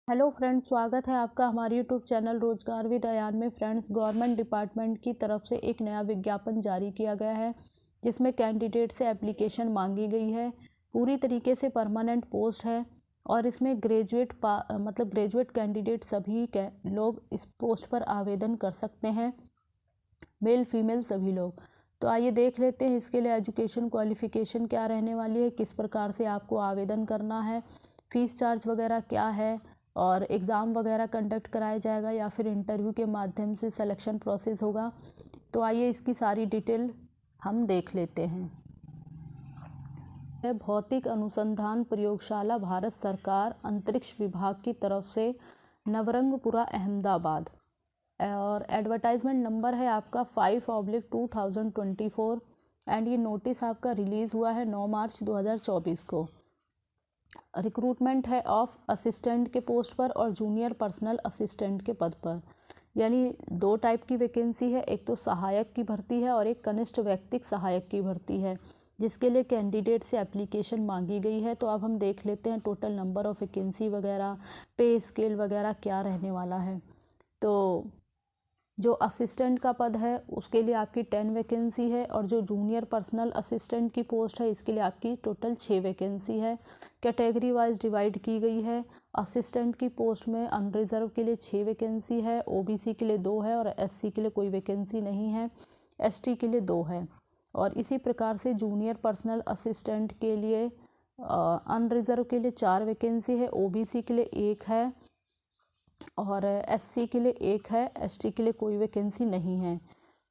Hello friends, स्वागत है आपका हमारे यूट्यूब चैनल रोजगार विद अयान में। फ्रेंड्स, गवर्नमेंट डिपार्टमेंट की तरफ से एक नया विज्ञापन जारी किया गया है जिसमें कैंडिडेट से एप्लीकेशन मांगी गई है। पूरी तरीके से परमानेंट पोस्ट है और इसमें ग्रेजुएट कैंडिडेट सभी लोग इस पोस्ट पर आवेदन कर सकते हैं, मेल फीमेल सभी लोग। तो आइए देख लेते हैं इसके लिए एजुकेशन क्वालिफ़िकेशन क्या रहने वाली है, किस प्रकार से आपको आवेदन करना है, फ़ीस चार्ज वगैरह क्या है और एग्ज़ाम वगैरह कंडक्ट कराया जाएगा या फिर इंटरव्यू के माध्यम से सिलेक्शन प्रोसेस होगा। तो आइए इसकी सारी डिटेल हम देख लेते हैं। भौतिक अनुसंधान प्रयोगशाला, भारत सरकार अंतरिक्ष विभाग की तरफ से, नवरंगपुरा, अहमदाबाद। और एडवर्टाइजमेंट नंबर है आपका 5/2024 एंड ये नोटिस आपका रिलीज़ हुआ है 9 मार्च 2024 को। रिक्रूटमेंट है ऑफ असिस्टेंट के पोस्ट पर और जूनियर पर्सनल असिस्टेंट के पद पर, यानी 2 टाइप की वैकेंसी है। एक तो सहायक की भर्ती है और एक कनिष्ठ व्यक्तिक सहायक की भर्ती है, जिसके लिए कैंडिडेट से एप्लीकेशन मांगी गई है। तो अब हम देख लेते हैं टोटल नंबर ऑफ वैकेंसी वगैरह, पे स्केल वगैरह क्या रहने वाला है। तो जो असिस्टेंट का पद है उसके लिए आपकी 10 वैकेंसी है और जो जूनियर पर्सनल असिस्टेंट की पोस्ट है इसके लिए आपकी टोटल 6 वैकेंसी है। कैटेगरी वाइज डिवाइड की गई है। असिस्टेंट की पोस्ट में अनरिजर्व के लिए 6 वैकेंसी है, ओबीसी के लिए 2 है और एससी के लिए कोई वैकेंसी नहीं है, एसटी के लिए 2 है। और इसी प्रकार से जूनियर पर्सनल असिस्टेंट के लिए अनरिजर्व के लिए 4 वैकेंसी है, ओबीसी के लिए 1 है और एससी के लिए 1 है, एसटी के लिए कोई वैकेंसी नहीं है।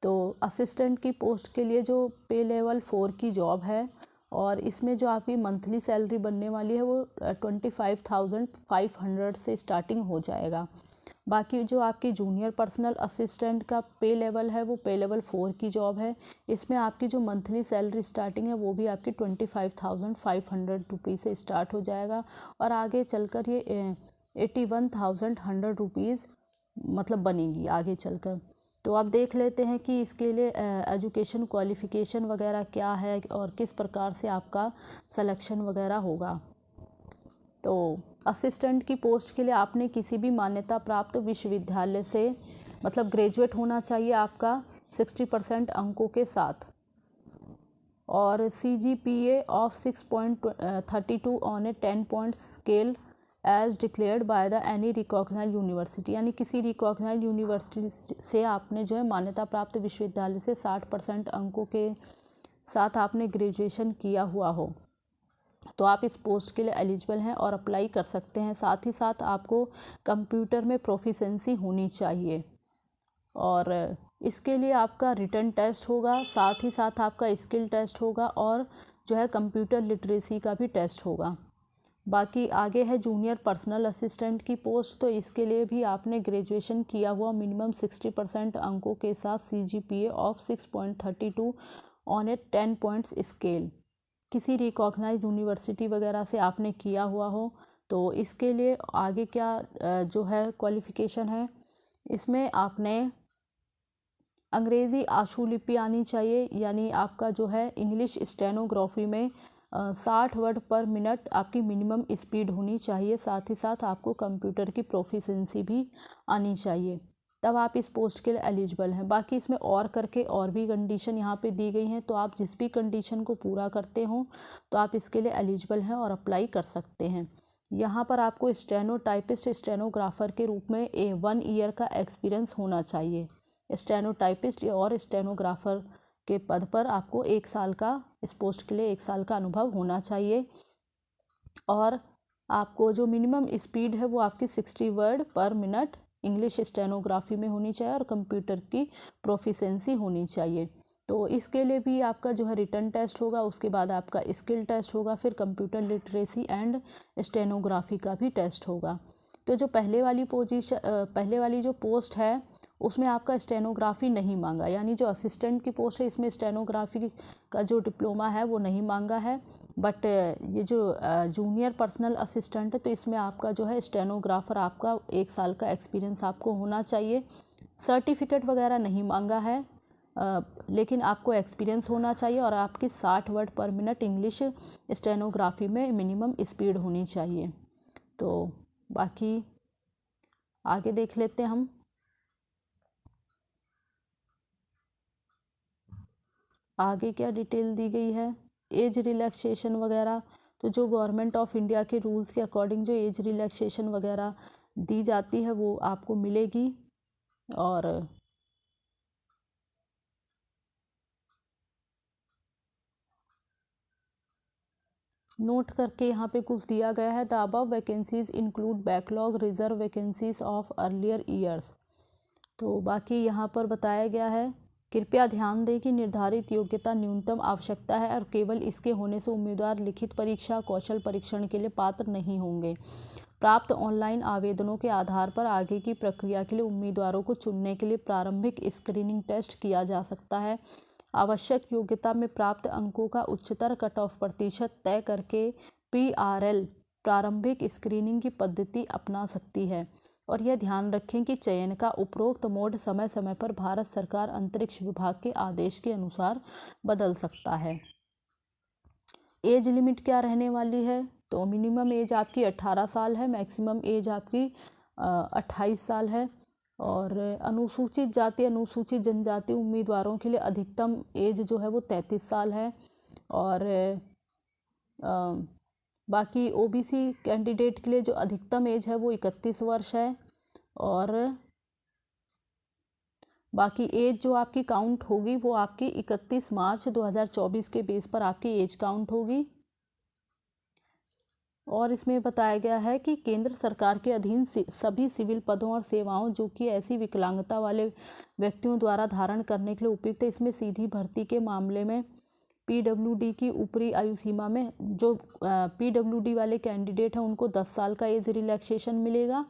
तो असिस्टेंट की पोस्ट के लिए जो पे लेवल 4 की जॉब है और इसमें जो आपकी मंथली सैलरी बनने वाली है वो 25,500 से स्टार्टिंग हो जाएगा। बाकी जो आपकी जूनियर पर्सनल असिस्टेंट का पे लेवल है वो पे लेवल 4 की जॉब है। इसमें आपकी जो मंथली सैलरी स्टार्टिंग है वो भी आपकी 25,500 रुपीज़ से स्टार्ट हो जाएगा और आगे चलकर ये 81,100 रुपीज़ मतलब बनेगी आगे चलकर। तो आप देख लेते हैं कि इसके लिए एजुकेशन क्वालिफ़िकेशन वगैरह क्या है और किस प्रकार से आपका सिलेक्शन वगैरह होगा। तो असिस्टेंट की पोस्ट के लिए आपने किसी भी मान्यता प्राप्त विश्वविद्यालय से मतलब ग्रेजुएट होना चाहिए आपका 60% अंकों के साथ और CGPA of 6.32 on a 10 point scale as declared by the any recognised university, यानी किसी रिकॉग्नाइज्ड यूनिवर्सिटी से आपने जो है मान्यता प्राप्त विश्वविद्यालय से 60% अंकों के साथ आपने ग्रेजुएशन किया हुआ हो तो आप इस पोस्ट के लिए एलिजिबल हैं और अप्लाई कर सकते हैं। साथ ही साथ आपको कंप्यूटर में प्रोफिशेंसी होनी चाहिए और इसके लिए आपका रिटन टेस्ट होगा, साथ ही साथ आपका स्किल टेस्ट होगा और जो है कंप्यूटर लिटरेसी का भी टेस्ट होगा। बाकी आगे है जूनियर पर्सनल असिस्टेंट की पोस्ट, तो इसके लिए भी आपने ग्रेजुएशन किया हुआ मिनिमम 60% अंकों के साथ CGPA of 6.32 on a 10 points scale किसी रिकॉग्नाइज्ड यूनिवर्सिटी वगैरह से आपने किया हुआ हो। तो इसके लिए आगे क्या जो है क्वालिफ़िकेशन है, इसमें आपने अंग्रेज़ी आशुलिपि आनी चाहिए, यानी आपका जो है इंग्लिश स्टेनोग्राफी में 60 वर्ड पर मिनट आपकी मिनिमम स्पीड होनी चाहिए। साथ ही साथ आपको कंप्यूटर की प्रोफिशेंसी भी आनी चाहिए, तब आप इस पोस्ट के लिए एलिजिबल हैं। बाकी इसमें और करके और भी कंडीशन यहाँ पे दी गई हैं, तो आप जिस भी कंडीशन को पूरा करते हो तो आप इसके लिए एलिजिबल हैं और अप्लाई कर सकते हैं। यहाँ पर आपको स्टेनोटाइपिस्ट स्टेनोग्राफर के रूप में 1 ईयर का एक्सपीरियंस होना चाहिए। स्टेनोटाइपिस्ट और स्टेनोग्राफर के पद पर आपको 1 साल का इस पोस्ट के लिए 1 साल का अनुभव होना चाहिए और आपको जो मिनिमम स्पीड है वो आपकी 60 वर्ड पर मिनट इंग्लिश स्टेनोग्राफी में होनी चाहिए और कंप्यूटर की प्रोफिशेंसी होनी चाहिए। तो इसके लिए भी आपका जो है रिटन टेस्ट होगा, उसके बाद आपका स्किल टेस्ट होगा, फिर कंप्यूटर लिटरेसी एंड स्टेनोग्राफी का भी टेस्ट होगा। तो जो पहले वाली जो पोस्ट है उसमें आपका स्टेनोग्राफी नहीं मांगा, यानी जो असिस्टेंट की पोस्ट है इसमें स्टेनोग्राफी का जो डिप्लोमा है वो नहीं मांगा है। बट ये जो जूनियर पर्सनल असिस्टेंट है तो इसमें आपका जो है स्टेनोग्राफर आपका 1 साल का एक्सपीरियंस आपको होना चाहिए। सर्टिफिकेट वगैरह नहीं मांगा है, लेकिन आपको एक्सपीरियंस होना चाहिए और आपकी 60 वर्ड पर मिनट इंग्लिश स्टेनोग्राफी में मिनिमम स्पीड होनी चाहिए। तो बाकी आगे देख लेते हैं हम। आगे क्या डिटेल दी गई है, एज रिलैक्सेशन वगैरह। तो जो गवर्नमेंट ऑफ इंडिया के रूल्स के अकॉर्डिंग जो एज रिलैक्सेशन वगैरह दी जाती है वो आपको मिलेगी। और नोट करके यहाँ पे कुछ दिया गया है, the above vacancies include backlog reserve vacancies of earlier years. तो बाकी यहाँ पर बताया गया है, कृपया ध्यान दें कि निर्धारित योग्यता न्यूनतम आवश्यकता है और केवल इसके होने से उम्मीदवार लिखित परीक्षा कौशल परीक्षण के लिए पात्र नहीं होंगे। प्राप्त ऑनलाइन आवेदनों के आधार पर आगे की प्रक्रिया के लिए उम्मीदवारों को चुनने के लिए प्रारंभिक स्क्रीनिंग टेस्ट किया जा सकता है। आवश्यक योग्यता में प्राप्त अंकों का उच्चतर कट ऑफ प्रतिशत तय करके PRL प्रारंभिक स्क्रीनिंग की पद्धति अपना सकती है। और यह ध्यान रखें कि चयन का उपरोक्त मोड समय समय पर भारत सरकार अंतरिक्ष विभाग के आदेश के अनुसार बदल सकता है। एज लिमिट क्या रहने वाली है, तो मिनिमम एज आपकी 18 साल है, मैक्सिमम एज आपकी 28 साल है। और अनुसूचित जाति अनुसूचित जनजाति उम्मीदवारों के लिए अधिकतम एज जो है वो 33 साल है। और बाकी OBC कैंडिडेट के लिए जो अधिकतम एज है वो 31 वर्ष है। और बाकी एज जो आपकी काउंट होगी वो आपकी 31 मार्च 2024 के बेस पर आपकी एज काउंट होगी। और इसमें बताया गया है कि केंद्र सरकार के अधीन सभी सिविल पदों और सेवाओं जो कि ऐसी विकलांगता वाले व्यक्तियों द्वारा धारण करने के लिए उपयुक्त है, इसमें सीधी भर्ती के मामले में PWD की ऊपरी आयु सीमा में जो PWD वाले कैंडिडेट हैं उनको 10 साल का एज रिलैक्सेशन मिलेगा।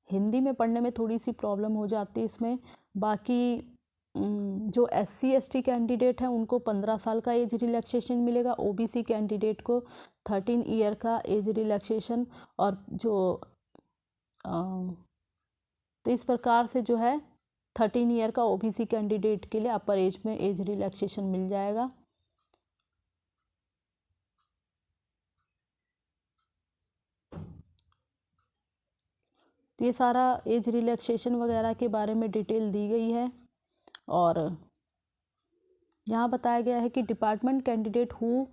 हिंदी में पढ़ने में थोड़ी सी प्रॉब्लम हो जाती है इसमें। बाकी जो SC ST कैंडिडेट हैं उनको 15 साल का एज रिलैक्सेशन मिलेगा। OBC कैंडिडेट को 13 ईयर का एज रिलैक्सेशन। और जो तो इस प्रकार से जो है 13 ईयर का OBC कैंडिडेट के लिए अपर एज में एज रिलैक्सेशन मिल जाएगा। तो ये सारा एज रिलैक्सेशन वगैरह के बारे में डिटेल दी गई है। और यहाँ बताया गया है कि department candidate who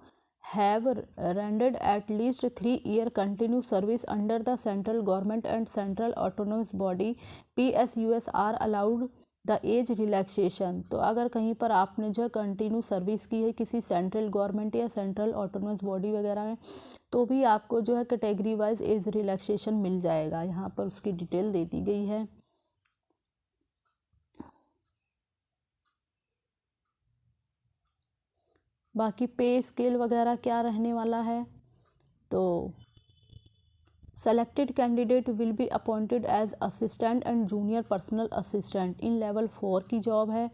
have rendered at least 3 year continue service under the central government and central autonomous body PSUs are allowed the age relaxation. तो अगर कहीं पर आपने जो है कंटिन्यू सर्विस की है किसी सेंट्रल गवर्नमेंट या सेंट्रल ऑटोनोमस बॉडी वगैरह में, तो भी आपको जो है कैटेगरी वाइज एज रिलैक्सेशन मिल जाएगा। यहाँ पर उसकी डिटेल दे दी गई है। बाकी पे स्केल वगैरह क्या रहने वाला है, तो selected candidate will be appointed as assistant and junior personal assistant in level 4 की जॉब है।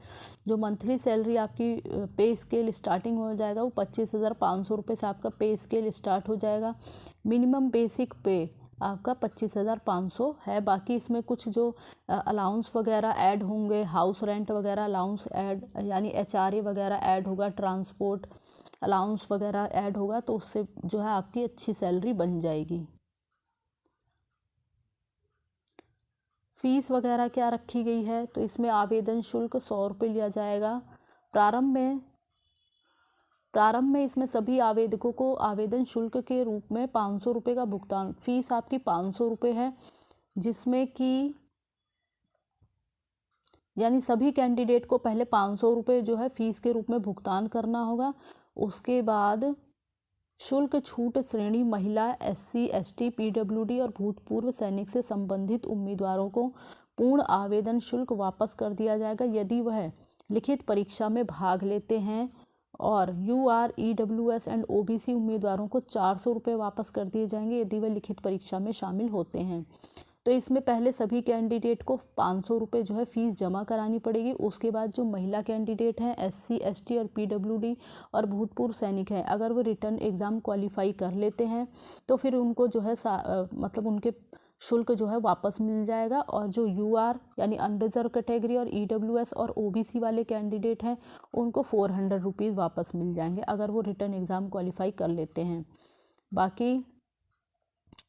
जो मंथली सैलरी आपकी पे स्केल स्टार्टिंग हो जाएगा वो 25,500 रुपये से आपका पे स्केल स्टार्ट हो जाएगा। मिनिमम बेसिक पे आपका 25,500 है। बाकी इसमें कुछ जो अलाउंस वगैरह ऐड होंगे, हाउस रेंट वगैरह अलाउंस ऐड यानी HRA वगैरह ऐड होगा, ट्रांसपोर्ट अलाउंस वगैरह ऐड होगा, तो उससे जो है आपकी अच्छी सैलरी बन जाएगी। फीस वगैरह क्या रखी गई है, तो इसमें आवेदन शुल्क 100 रुपये लिया जाएगा। प्रारंभ में इसमें सभी आवेदकों को आवेदन शुल्क के रूप में 500 रुपये का भुगतान, फीस आपकी 500 रुपये है, जिसमें कि यानी सभी कैंडिडेट को पहले 500 रुपये जो है फीस के रूप में भुगतान करना होगा। उसके बाद शुल्क छूट श्रेणी महिला, SC ST PWD और भूतपूर्व सैनिक से संबंधित उम्मीदवारों को पूर्ण आवेदन शुल्क वापस कर दिया जाएगा यदि वह लिखित परीक्षा में भाग लेते हैं। और UR EWS एंड OBC उम्मीदवारों को 400 रुपये वापस कर दिए जाएंगे यदि वह लिखित परीक्षा में शामिल होते हैं। तो इसमें पहले सभी कैंडिडेट को 500 रुपये जो है फीस जमा करानी पड़ेगी। उसके बाद जो महिला कैंडिडेट हैं, SC ST और PWD और भूतपूर्व सैनिक हैं, अगर वो रिटर्न एग्ज़ाम क्वालिफाई कर लेते हैं तो फिर उनको जो है मतलब उनके शुल्क जो है वापस मिल जाएगा। और जो UR यानी अनरिजर्व कैटेगरी और EWS और OBC वाले कैंडिडेट हैं उनको 400 रुपीज़ वापस मिल जाएंगे अगर वो रिटर्न एग्ज़ाम क्वालिफाई कर लेते हैं। बाकी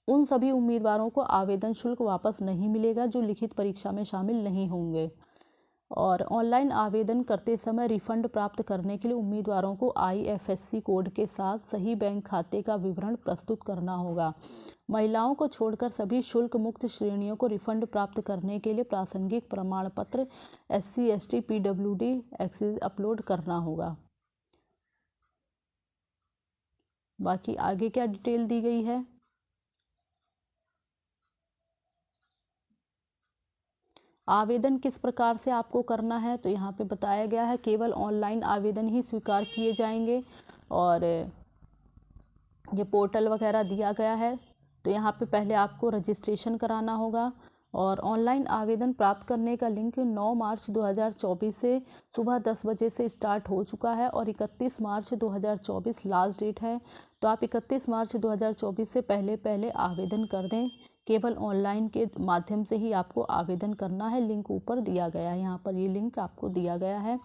उन सभी उम्मीदवारों को आवेदन शुल्क वापस नहीं मिलेगा जो लिखित परीक्षा में शामिल नहीं होंगे। और ऑनलाइन आवेदन करते समय रिफंड प्राप्त करने के लिए उम्मीदवारों को IFSC कोड के साथ सही बैंक खाते का विवरण प्रस्तुत करना होगा। महिलाओं को छोड़कर सभी शुल्क मुक्त श्रेणियों को रिफंड प्राप्त करने के लिए प्रासंगिक प्रमाण पत्र SC ST PWD access upload करना होगा। बाकी आगे क्या डिटेल दी गई है, आवेदन किस प्रकार से आपको करना है, तो यहाँ पे बताया गया है केवल ऑनलाइन आवेदन ही स्वीकार किए जाएंगे। और ये पोर्टल वगैरह दिया गया है। तो यहाँ पे पहले आपको रजिस्ट्रेशन कराना होगा। और ऑनलाइन आवेदन प्राप्त करने का लिंक 9 मार्च 2024 से सुबह 10 बजे से स्टार्ट हो चुका है और 31 मार्च 2024 लास्ट डेट है। तो आप 31 मार्च 2024 से पहले आवेदन कर दें। केवल ऑनलाइन के माध्यम से ही आपको आवेदन करना है। लिंक ऊपर दिया गया है, यहाँ पर ये लिंक आपको दिया गया है।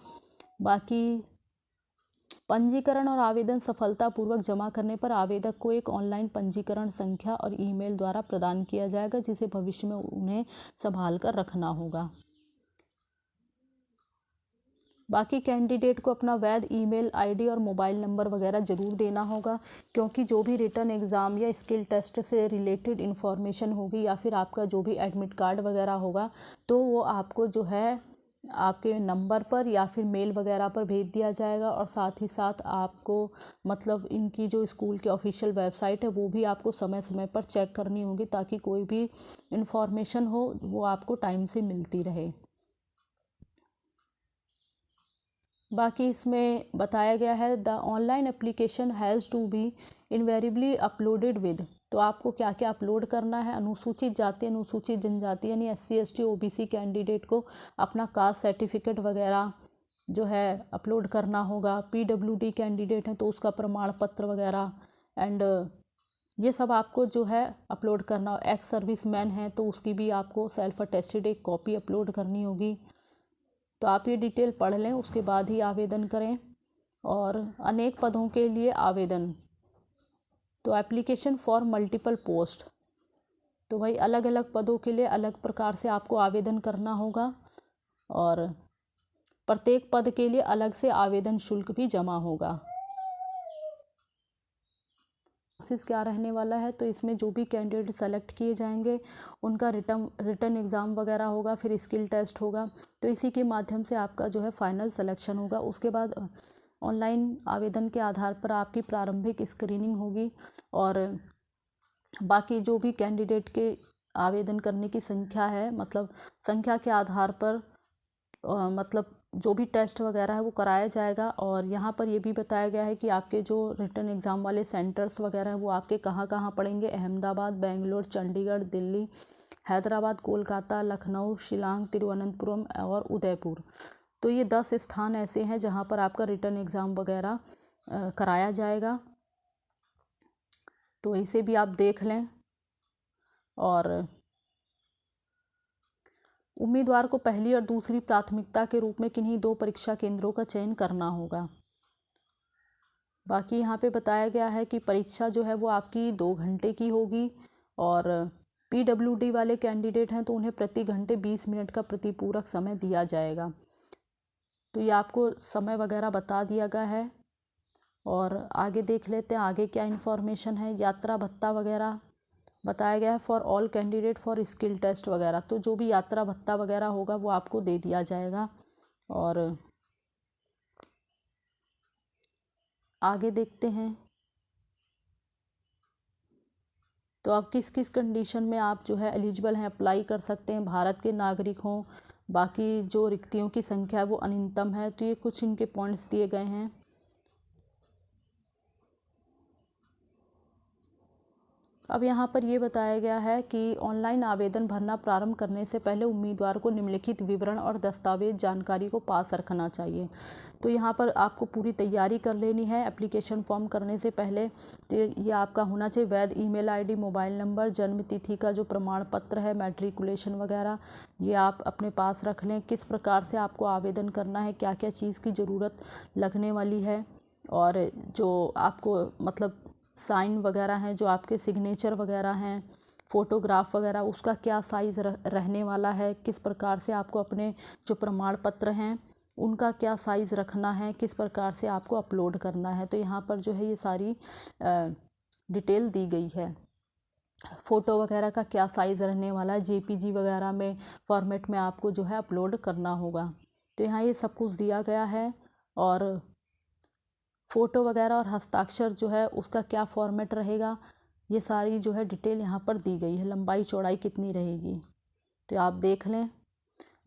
बाकी पंजीकरण और आवेदन सफलतापूर्वक जमा करने पर आवेदक को एक ऑनलाइन पंजीकरण संख्या और ईमेल द्वारा प्रदान किया जाएगा जिसे भविष्य में उन्हें संभाल कर रखना होगा। बाकी कैंडिडेट को अपना वैध ईमेल आईडी और मोबाइल नंबर वगैरह ज़रूर देना होगा, क्योंकि जो भी रिटर्न एग्ज़ाम या स्किल टेस्ट से रिलेटेड इन्फॉर्मेशन होगी या फिर आपका जो भी एडमिट कार्ड वगैरह होगा तो वो आपको जो है आपके नंबर पर या फिर मेल वगैरह पर भेज दिया जाएगा। और साथ ही साथ आपको मतलब इनकी जो स्कूल की ऑफिशियल वेबसाइट है वो भी आपको समय समय पर चेक करनी होगी ताकि कोई भी इन्फॉर्मेशन हो वो आपको टाइम से मिलती रहे। बाकी इसमें बताया गया है the online application has to be invariably uploaded with, तो आपको क्या क्या अपलोड करना है। अनुसूचित जाति अनुसूचित जनजाति यानी SC ST OBC कैंडिडेट को अपना कास्ट सर्टिफिकेट वगैरह जो है अपलोड करना होगा। PWD कैंडिडेट हैं तो उसका प्रमाण पत्र वगैरह एंड ये सब आपको जो है अपलोड करना। एक्स सर्विस मैन है तो उसकी भी आपको सेल्फ अटेस्टेड एक कॉपी अपलोड करनी होगी। तो आप ये डिटेल पढ़ लें, उसके बाद ही आवेदन करें। और अनेक पदों के लिए आवेदन, तो एप्लीकेशन फॉर मल्टीपल पोस्ट, तो भाई अलग अलग पदों के लिए अलग प्रकार से आपको आवेदन करना होगा और प्रत्येक पद के लिए अलग से आवेदन शुल्क भी जमा होगा। प्रोसेस क्या रहने वाला है, तो इसमें जो भी कैंडिडेट सेलेक्ट किए जाएंगे उनका रिटर्न एग्ज़ाम वगैरह होगा, फिर स्किल टेस्ट होगा। तो इसी के माध्यम से आपका जो है फाइनल सिलेक्शन होगा। उसके बाद ऑनलाइन आवेदन के आधार पर आपकी प्रारंभिक स्क्रीनिंग होगी और बाकी जो भी कैंडिडेट के आवेदन करने की संख्या है मतलब संख्या के आधार पर मतलब जो भी टेस्ट वगैरह है वो कराया जाएगा। और यहाँ पर ये भी बताया गया है कि आपके जो रिटर्न एग्ज़ाम वाले सेंटर्स वगैरह हैं वो आपके कहाँ कहाँ पड़ेंगे। अहमदाबाद, बेंगलोर, चंडीगढ़, दिल्ली, हैदराबाद, कोलकाता, लखनऊ, शिलांग, तिरुवनंतपुरम और उदयपुर। तो ये 10 स्थान ऐसे हैं जहाँ पर आपका रिटर्न एग्ज़ाम वगैरह कराया जाएगा। तो इसे भी आप देख लें। और उम्मीदवार को पहली और दूसरी प्राथमिकता के रूप में किन्हीं 2 परीक्षा केंद्रों का चयन करना होगा। बाकी यहाँ पे बताया गया है कि परीक्षा जो है वो आपकी 2 घंटे की होगी और PWD वाले कैंडिडेट हैं तो उन्हें प्रति घंटे 20 मिनट का प्रतिपूरक समय दिया जाएगा। तो ये आपको समय वगैरह बता दिया गया है। और आगे देख लेते हैं आगे क्या इन्फॉर्मेशन है। यात्रा भत्ता वगैरह बताया गया है for all candidate for skill test वगैरह, तो जो भी यात्रा भत्ता वगैरह होगा वो आपको दे दिया जाएगा। और आगे देखते हैं तो आप किस किस कंडीशन में आप जो है एलिजिबल हैं, अप्लाई कर सकते हैं। भारत के नागरिक हों, बाकी जो रिक्तियों की संख्या है वो अनंतम है। तो ये कुछ इनके पॉइंट्स दिए गए हैं। अब यहाँ पर ये बताया गया है कि ऑनलाइन आवेदन भरना प्रारंभ करने से पहले उम्मीदवार को निम्नलिखित विवरण और दस्तावेज जानकारी को पास रखना चाहिए। तो यहाँ पर आपको पूरी तैयारी कर लेनी है एप्लीकेशन फॉर्म करने से पहले। तो ये आपका होना चाहिए वैध ईमेल आईडी, मोबाइल नंबर, जन्म तिथि का जो प्रमाण पत्र है, मैट्रिकुलेशन वगैरह ये आप अपने पास रख लें। किस प्रकार से आपको आवेदन करना है, क्या क्या चीज़ की ज़रूरत लगने वाली है और जो आपको मतलब साइन वगैरह हैं, जो आपके सिग्नेचर वगैरह हैं, फ़ोटोग्राफ वगैरह, उसका क्या साइज़ रहने वाला है, किस प्रकार से आपको अपने जो प्रमाण पत्र हैं उनका क्या साइज़ रखना है, किस प्रकार से आपको अपलोड करना है। तो यहाँ पर जो है ये सारी डिटेल दी गई है। फ़ोटो वगैरह का क्या साइज़ रहने वाला है, जेपीजी वगैरह में फॉर्मेट में आपको जो है अपलोड करना होगा। तो यहाँ ये सब कुछ दिया गया है। और फ़ोटो वगैरह और हस्ताक्षर जो है उसका क्या फॉर्मेट रहेगा, ये सारी जो है डिटेल यहाँ पर दी गई है। लंबाई चौड़ाई कितनी रहेगी तो आप देख लें।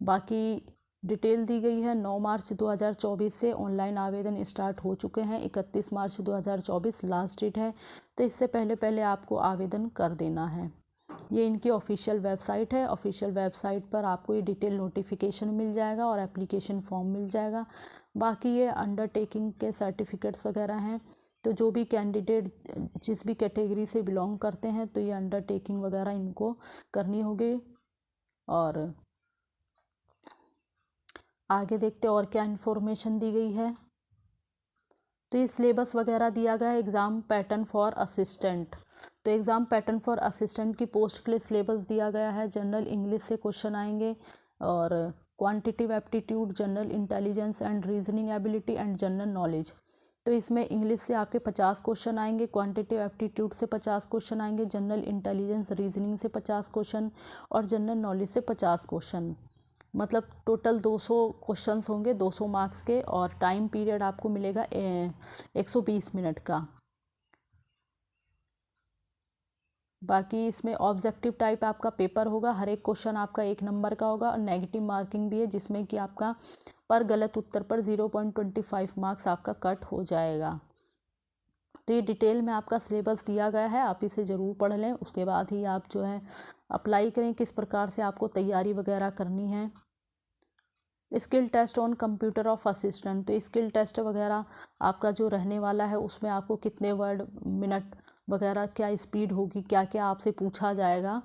बाकी डिटेल दी गई है। 9 मार्च 2024 से ऑनलाइन आवेदन स्टार्ट हो चुके हैं। 31 मार्च 2024 लास्ट डेट है। तो इससे पहले आपको आवेदन कर देना है। ये इनकी ऑफिशियल वेबसाइट है। ऑफिशियल वेबसाइट पर आपको ये डिटेल नोटिफिकेशन मिल जाएगा और एप्लीकेशन फॉर्म मिल जाएगा। बाकी ये अंडरटेकिंग के सर्टिफिकेट्स वगैरह हैं। तो जो भी कैंडिडेट जिस भी कैटेगरी से बिलोंग करते हैं तो ये अंडरटेकिंग वगैरह इनको करनी होगी। और आगे देखते और क्या इन्फॉर्मेशन दी गई है। तो ये सिलेबस वगैरह दिया गया है। एग्ज़ाम पैटर्न फॉर असिस्टेंट, तो एग्ज़ाम पैटर्न फॉर असिस्टेंट की पोस्ट के लिए सिलेबस दिया गया है। जनरल इंग्लिश से क्वेश्चन आएंगे और quantitative aptitude, general intelligence and reasoning ability and general knowledge. तो इसमें इंग्लिश से आपके 50 क्वेश्चन आएंगे, क्वांटिटिव एप्टीट्यूड से 50 क्वेश्चन आएंगे, जनरल इंटेलिजेंस रीजनिंग से 50 क्वेश्चन और जनरल नॉलेज से 50 क्वेश्चन। मतलब टोटल 200 क्वेश्चंस होंगे 200 मार्क्स के। और टाइम पीरियड आपको मिलेगा 120 मिनट का। बाकी इसमें ऑब्जेक्टिव टाइप आपका पेपर होगा। हर एक क्वेश्चन आपका 1 नंबर का होगा और नेगेटिव मार्किंग भी है, जिसमें कि आपका पर गलत उत्तर पर 0.25 मार्क्स आपका कट हो जाएगा। तो ये डिटेल में आपका सिलेबस दिया गया है, आप इसे ज़रूर पढ़ लें। उसके बाद ही आप जो है अप्लाई करें, किस प्रकार से आपको तैयारी वगैरह करनी है। Skill test on computer of assistant, तो स्किल टेस्ट वगैरह आपका जो रहने वाला है उसमें आपको कितने वर्ड मिनट वगैरह, क्या स्पीड होगी, क्या क्या आपसे पूछा जाएगा,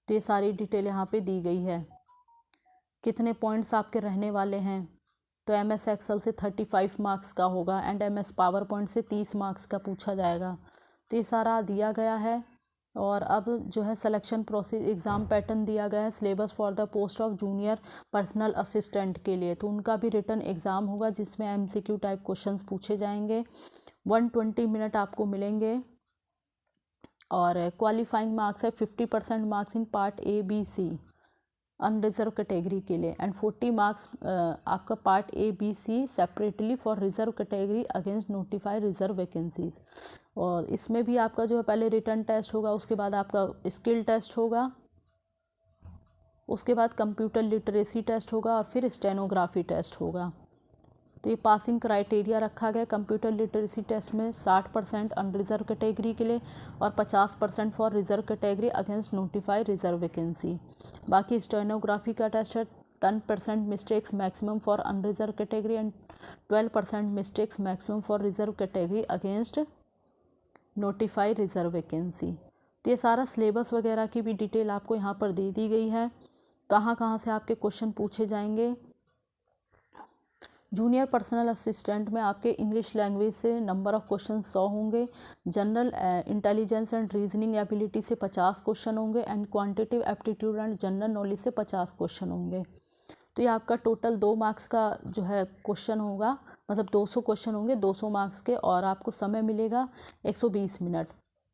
तो ये सारी डिटेल यहाँ पे दी गई है। कितने पॉइंट्स आपके रहने वाले हैं, तो MS एक्सेल से 35 मार्क्स का होगा एंड MS पावर पॉइंट से 30 मार्क्स का पूछा जाएगा। तो ये सारा दिया गया है। और अब जो है सिलेक्शन प्रोसेस, एग्ज़ाम पैटर्न दिया गया है। Syllabus for the post of junior personal assistant के लिए, तो उनका भी रिटन एग्ज़ाम होगा जिसमें MCQ टाइप क्वेश्चंस पूछे जाएंगे। 120 मिनट आपको मिलेंगे। और क्वालिफाइंग मार्क्स है 50% marks in part A, B, C unreserve category के लिए एंड 40 मार्क्स आपका part A, B, C separately for reserve category against notified reserve vacancies. और इसमें भी आपका जो है पहले रिटन टेस्ट होगा, उसके बाद आपका स्किल टेस्ट होगा, उसके बाद कंप्यूटर लिटरेसी टेस्ट होगा और फिर स्टेनोग्राफी टेस्ट होगा। तो ये पासिंग क्राइटेरिया रखा गया कंप्यूटर लिटरेसी टेस्ट में 60% अनरिजर्व कैटेगरी के लिए और 50% for reserve category against notified reserve vacancy. बाकी स्टेनोग्राफी का टेस्ट है 10% mistakes maximum for unreserve category and 12% mistakes maximum for reserve category against notified reserve vacancy. तो ये सारा सिलेबस वगैरह की भी डिटेल आपको यहाँ पर दे दी गई है, कहाँ कहाँ से आपके क्वेश्चन पूछे जाएंगे। जूनियर पर्सनल असिस्टेंट में आपके इंग्लिश लैंग्वेज से नंबर ऑफ़ क्वेश्चन 100 होंगे, general intelligence and reasoning ability से 50 क्वेश्चन होंगे and quantitative aptitude and general knowledge से 50 क्वेश्चन होंगे। तो ये आपका टोटल 2 मार्क्स का जो है क्वेश्चन होगा, मतलब 200 क्वेश्चन होंगे 200 मार्क्स के और आपको समय मिलेगा 120 मिनट।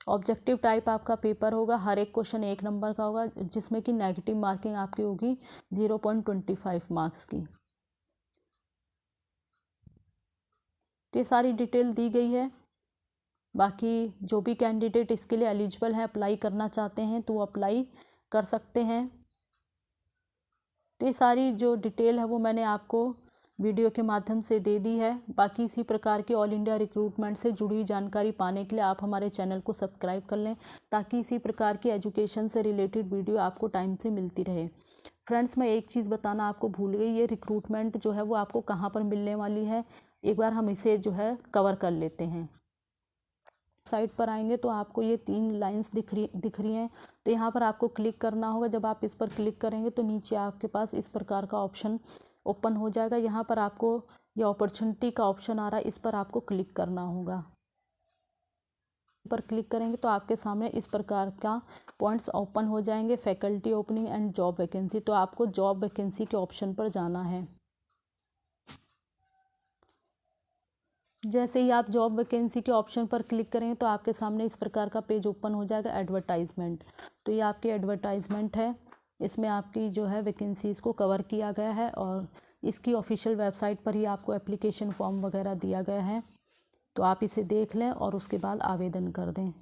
ऑब्जेक्टिव टाइप आपका पेपर होगा, हर एक क्वेश्चन 1 नंबर का होगा जिसमें कि नेगेटिव मार्किंग आपकी होगी 0.25 मार्क्स की। तो ये सारी डिटेल दी गई है। बाकी जो भी कैंडिडेट इसके लिए एलिजिबल है, अप्लाई करना चाहते हैं तो वो अप्लाई कर सकते हैं। तो ये सारी जो डिटेल है वो मैंने आपको वीडियो के माध्यम से दे दी है। बाकी इसी प्रकार की ऑल इंडिया रिक्रूटमेंट से जुड़ी हुई जानकारी पाने के लिए आप हमारे चैनल को सब्सक्राइब कर लें, ताकि इसी प्रकार की एजुकेशन से रिलेटेड वीडियो आपको टाइम से मिलती रहे। फ्रेंड्स, मैं एक चीज़ बताना आपको भूल गई, ये रिक्रूटमेंट जो है वो आपको कहाँ पर मिलने वाली है, एक बार हम इसे जो है कवर कर लेते हैं। साइट पर आएंगे तो आपको ये 3 लाइंस दिख रही हैं। तो यहाँ पर आपको क्लिक करना होगा। जब आप इस पर क्लिक करेंगे तो नीचे आपके पास इस प्रकार का ऑप्शन ओपन हो जाएगा। यहाँ पर आपको ये अपॉर्चुनिटी का ऑप्शन आ रहा है, इस पर आपको क्लिक करना होगा। पर क्लिक करेंगे तो आपके सामने इस प्रकार का पॉइंट्स ओपन हो जाएंगे, faculty opening and job vacancy. तो आपको जॉब वैकेंसी के ऑप्शन पर जाना है। जैसे ही आप जॉब वैकेंसी के ऑप्शन पर क्लिक करेंगे तो आपके सामने इस प्रकार का पेज ओपन हो जाएगा, एडवर्टाइजमेंट। तो ये आपकी एडवर्टाइजमेंट है, इसमें आपकी जो है वैकेंसीज़ को कवर किया गया है और इसकी ऑफिशियल वेबसाइट पर ही आपको एप्लीकेशन फॉर्म वगैरह दिया गया है। तो आप इसे देख लें और उसके बाद आवेदन कर दें।